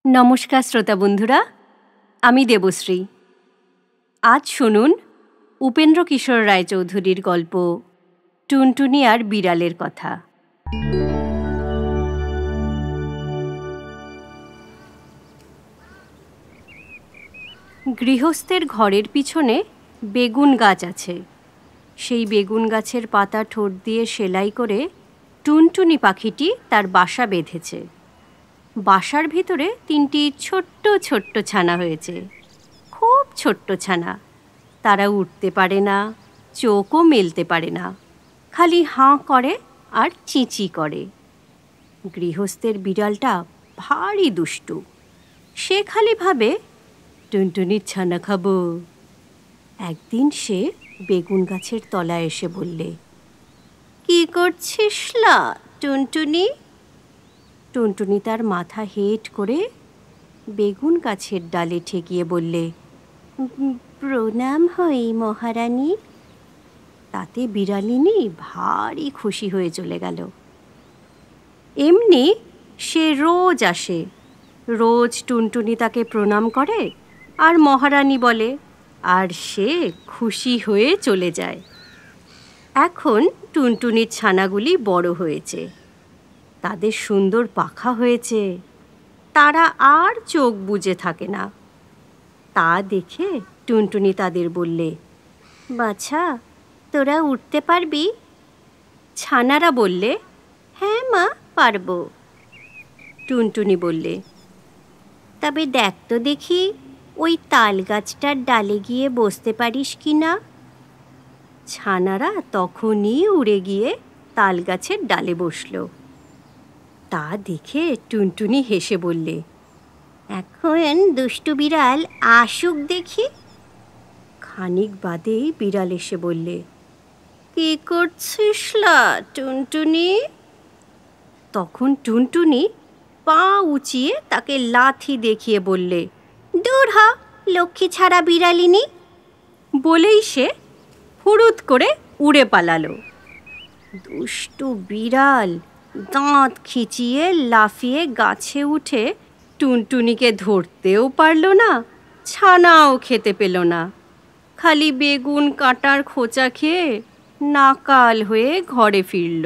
নমস্কার শ্রোতা বন্ধুরা, আমি দেবশ্রী। আজ শুনুন উপেন্দ্র কিশোর রায়চৌধুরীর গল্প টুনটুনি আর বিড়ালের কথা। গৃহস্থের ঘরের পিছনে বেগুন গাছ আছে। সেই বেগুন গাছের পাতা ঠোঁট দিয়ে সেলাই করে টুনটুনি পাখিটি তার বাসা বেঁধেছে। বাসার ভিতরে 3টি ছোট্ট ছোট্ট ছানা হয়েছে, খুব ছোট্ট ছানা। তারা উঠতে পারে না, চোখও মেলতে পারে না, খালি হাঁ করে আর চিঁচি করে। গৃহস্থের বিড়ালটা ভারী দুষ্টু। সে খালি ভাবে টুনটুনির ছানা খাবো। একদিন সে বেগুন গাছের তলায় এসে বললে, কি করছিস লা টুনটুনি? টুনটুনি তার মাথা হেঁট করে বেগুন গাছের ডালে ঠেকিয়ে বললে, প্রণাম হই মহারানী। তাতে বিড়ালিনী ভারী খুশি হয়ে চলে গেল। এমনি সে রোজ আসে, রোজ টুনটুনি তাকে প্রণাম করে আর মহারানী বলে, আর সে খুশি হয়ে চলে যায়। এখন টুনটুনির ছানাগুলি বড় হয়েছে, তাদের সুন্দর পাখা হয়েছে, তারা আর চোখ বুজে থাকে না। তা দেখে টুনটুনি তাদের বললে, বাছা, তোরা উঠতে পারবি? ছানারা বললে, হ্যাঁ মা, পারবো। টুনটুনি বললে, তবে দেখ তো দেখি ওই তাল গাছটার ডালে গিয়ে বসতে পারিস কি না। ছানারা তখনই উড়ে গিয়ে তাল গাছের ডালে বসল। তা দেখে টুনটুনি হেসে বললে, এখন দুষ্টু বিড়াল আসুক দেখি। খানিক বাদেই বিড়াল এসে বললে, কি করছিস লা টুনটুনি? তখন টুনটুনি পা উঁচিয়ে তাকে লাথি দেখিয়ে বললে, দূর হ লক্ষ্মী ছাড়া বিড়ালিনী। বলেই সে হুড়ুত করে উড়ে পালালো। দুষ্টু বিড়াল দাঁত খিচিয়ে লাফিয়ে গাছে উঠে টুনটুনিকে ধরতেও পারল না, ছানাও খেতে পেল না। খালি বেগুন কাঁটার খোঁচা খেয়ে নাকাল হয়ে ঘরে ফিরল।